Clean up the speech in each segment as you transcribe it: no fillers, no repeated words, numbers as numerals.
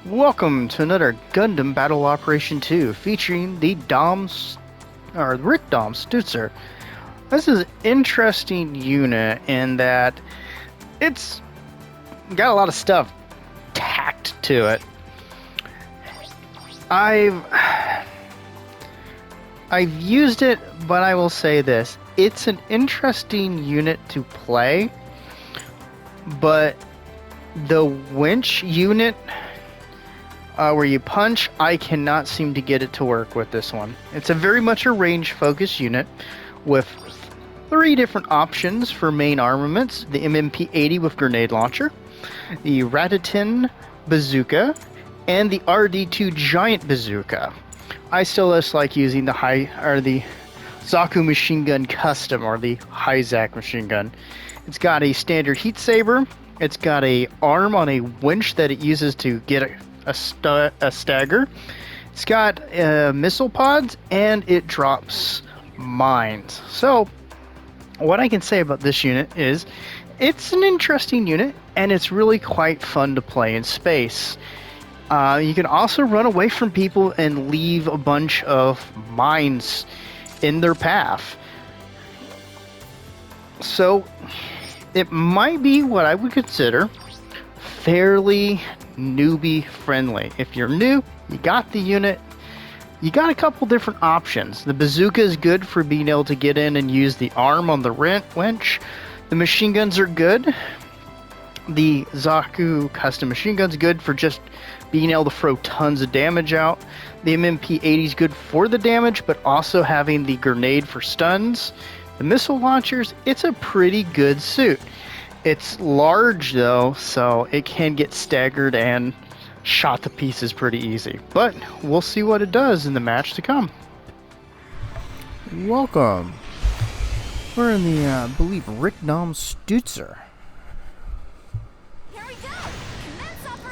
Welcome to another Gundam Battle Operation 2 featuring the Rick Dom Stutzer. This is an interesting unit in that it's got a lot of stuff tacked to it. I've used it, but I will say this. It's an interesting unit to play, but the winch unit where you punch, I cannot seem to get it to work with this one. It's a very much a range-focused unit with 3 different options for main armaments. The MMP-80 with grenade launcher, the Ratatin bazooka, and the RD-2 giant bazooka. I still just like using the Zaku machine gun custom, or the Hyzak machine gun. It's got a standard heat saber. It's got a arm on a winch that it uses to get a stagger. It's got missile pods, and it drops mines. So what I can say about this unit is it's an interesting unit, and it's really quite fun to play in space. You can also run away from people and leave a bunch of mines in their path. So it might be what I would consider fairly newbie friendly. If you're new, you got the unit, you got a couple different options. The bazooka is good for being able to get in and use the arm on the winch. The machine guns are good. The Zaku custom machine gun's good for just being able to throw tons of damage out. The MMP-80 is good for the damage, but also having the grenade for stuns. The missile launchers, it's a pretty good suit. It's large though, so it can get staggered and shot to pieces pretty easy. But we'll see what it does in the match to come. Welcome. We're in the, I believe, Rick Dom Stutzer.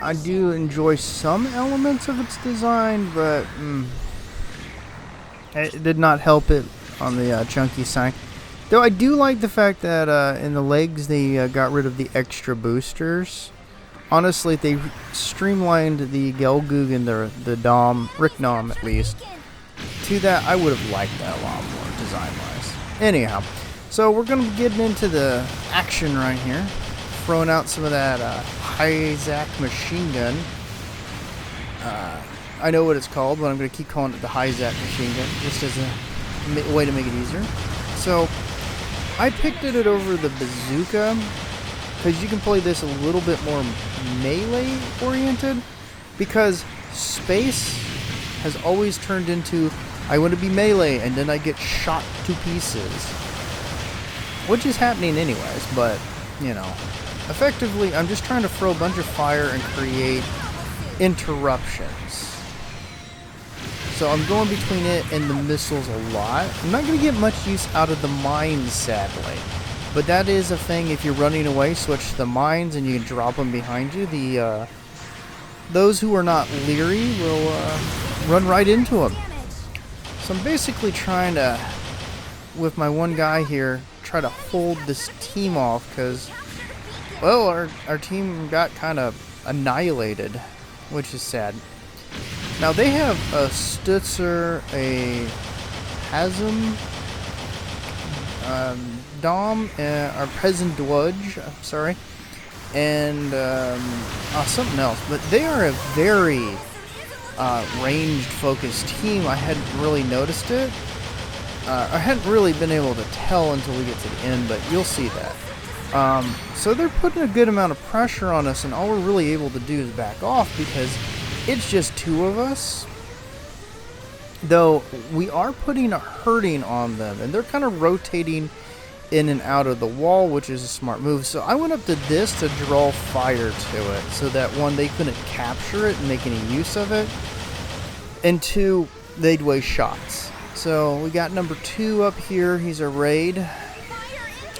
I do enjoy some elements of its design, but it did not help it on the chunky side. Though I do like the fact that in the legs they got rid of the extra boosters. Honestly, they streamlined the Gelgoog and the Rick Dom at least. To that, I would have liked that a lot more design-wise. Anyhow, so we're going to be getting into the action right here. Throwing out some of that Hyzak machine gun. I know what it's called, but I'm going to keep calling it the Hyzak machine gun, just as a way to make it easier. So I picked it over the bazooka because you can play this a little bit more melee oriented, because space has always turned into I want to be melee and then I get shot to pieces, which is happening anyways, but you know, effectively I'm just trying to throw a bunch of fire and create interruptions. So I'm going between it and the missiles a lot. I'm not going to get much use out of the mines, sadly. But that is a thing. If you're running away, switch to the mines and you can drop them behind you. Those who are not leery will run right into them. So I'm basically trying to, with my one guy here, try to hold this team off because, well, our team got kind of annihilated, which is sad. Now they have a Stutzer, a Hazm, Dom, our Peasant Dwudge, I'm sorry, and something else. But they are a very ranged-focused team. I hadn't really noticed it. I hadn't really been able to tell until we get to the end, but you'll see that. So they're putting a good amount of pressure on us, and all we're really able to do is back off because it's just 2 of us. Though we are putting a hurting on them, and they're kind of rotating in and out of the wall, which is a smart move. So I went up to this to draw fire to it, so that 1, they couldn't capture it and make any use of it, and 2, they'd waste shots. So we got number 2 up here. He's a raid,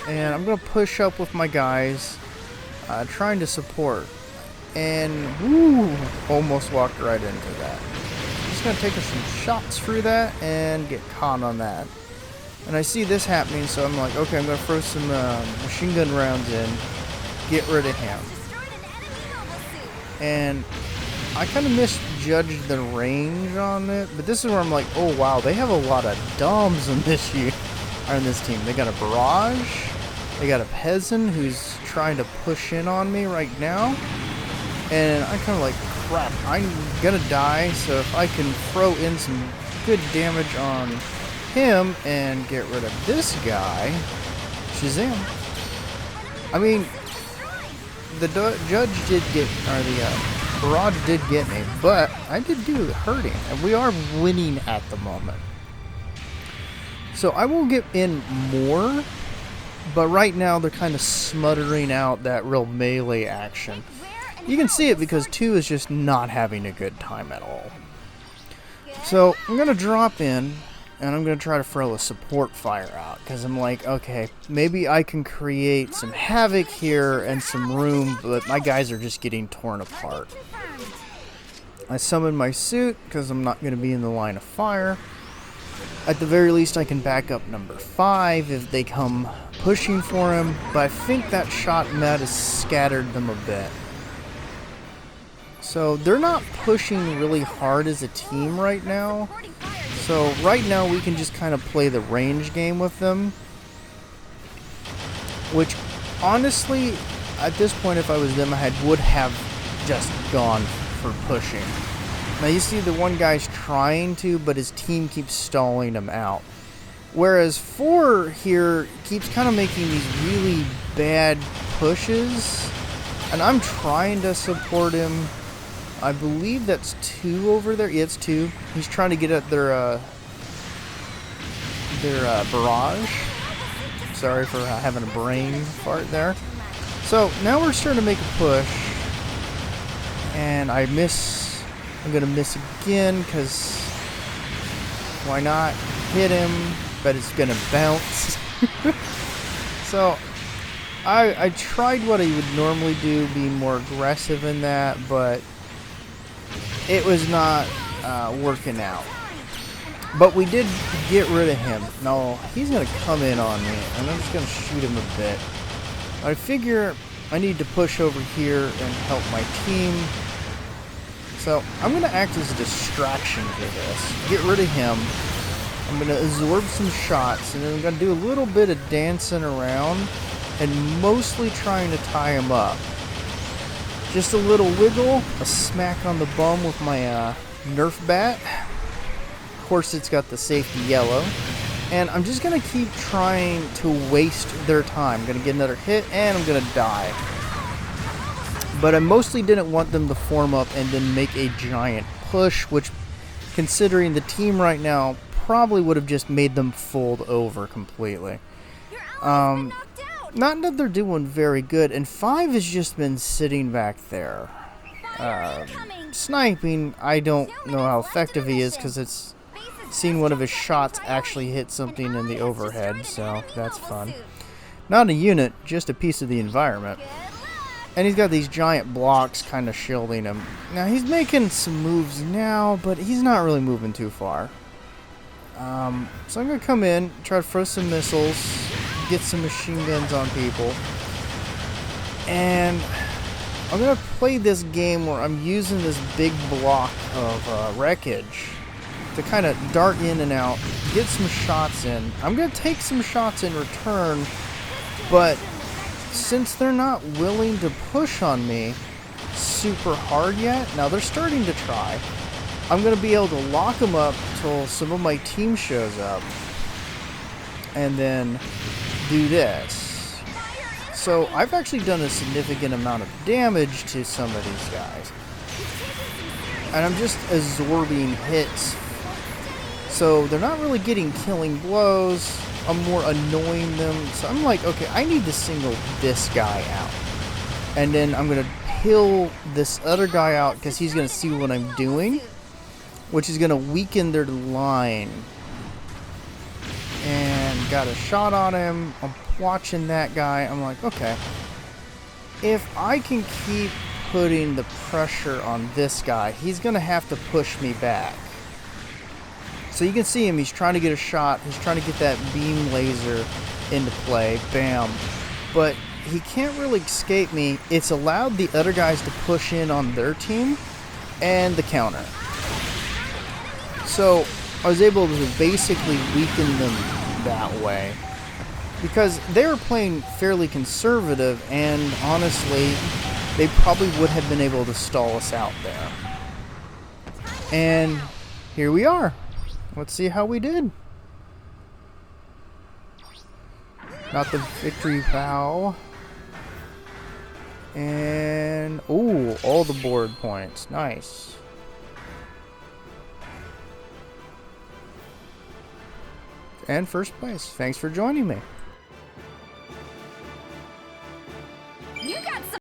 and I'm going to push up with my guys, trying to support. And woo, almost walked right into that. Just gonna take us some shots through that and get caught on that. And I see this happening, so I'm like, okay, I'm gonna throw some machine gun rounds in, get rid of him. And I kind of misjudged the range on it, but this is where I'm like, oh wow, they have a lot of DOMs in this team. They got a barrage, they got a peasant who's trying to push in on me right now, and I'm kind of like, crap, I'm gonna die. So if I can throw in some good damage on him and get rid of this guy, Shazam. I mean, the judge did get, or the barrage did get me, but I did do hurting, and we are winning at the moment. So I will get in more, but right now they're kind of smuttering out that real melee action. You can see it because 2 is just not having a good time at all. So I'm going to drop in, and I'm going to try to throw a support fire out, because I'm like, okay, maybe I can create some havoc here and some room, but my guys are just getting torn apart. I summon my suit, because I'm not going to be in the line of fire. At the very least, I can back up number 5 if they come pushing for him, but I think that shot might have scattered them a bit. So they're not pushing really hard as a team right now. So right now we can just kind of play the range game with them. Which, honestly, at this point, if I was them, I would have just gone for pushing. Now you see the one guy's trying to, but his team keeps stalling him out. Whereas 4 here keeps kind of making these really bad pushes. And I'm trying to support him. I believe that's 2 over there. Yeah, it's 2. He's trying to get at their barrage. Sorry for having a brain fart there. So now we're starting to make a push. And I miss. I'm going to miss again because why not? Hit him, but it's going to bounce. So I tried what I would normally do, be more aggressive in that, but it was not working out. But we did get rid of him. No, he's going to come in on me, and I'm just going to shoot him a bit. I figure I need to push over here and help my team. So I'm going to act as a distraction for this. Get rid of him. I'm going to absorb some shots, and then I'm going to do a little bit of dancing around and mostly trying to tie him up. Just a little wiggle, a smack on the bum with my Nerf bat. Of course, it's got the safety yellow. And I'm just going to keep trying to waste their time. I'm going to get another hit, and I'm going to die. But I mostly didn't want them to form up and then make a giant push, which, considering the team right now, probably would have just made them fold over completely. Not that they're doing very good, and 5 has just been sitting back there. Sniping, I don't know how effective he is, because it's seen one of his shots actually hit something in the overhead, so that's fun. Not a unit, just a piece of the environment. And he's got these giant blocks kind of shielding him. Now, he's making some moves now, but he's not really moving too far. So I'm going to come in, try to throw some missiles, get some machine guns on people. And I'm going to play this game where I'm using this big block of wreckage to kind of dart in and out, get some shots in. I'm going to take some shots in return, but since they're not willing to push on me super hard yet, now they're starting to try, I'm going to be able to lock them up till some of my team shows up, and then do this. So I've actually done a significant amount of damage to some of these guys, and I'm just absorbing hits. So they're not really getting killing blows. I'm more annoying them. So I'm like, okay, I need to single this guy out. And then I'm going to kill this other guy out because he's going to see what I'm doing, which is going to weaken their line. And got a shot on him. I'm watching that guy. I'm like, okay, if I can keep putting the pressure on this guy, he's going to have to push me back. So you can see him, he's trying to get a shot, he's trying to get that beam laser into play, bam. But he can't really escape me. It's allowed the other guys to push in on their team, and the counter. So I was able to basically weaken them that way. Because they were playing fairly conservative, and honestly, they probably would have been able to stall us out there. And here we are. Let's see how we did. Got the victory vow. And, ooh, all the board points. Nice. And first place. Thanks for joining me.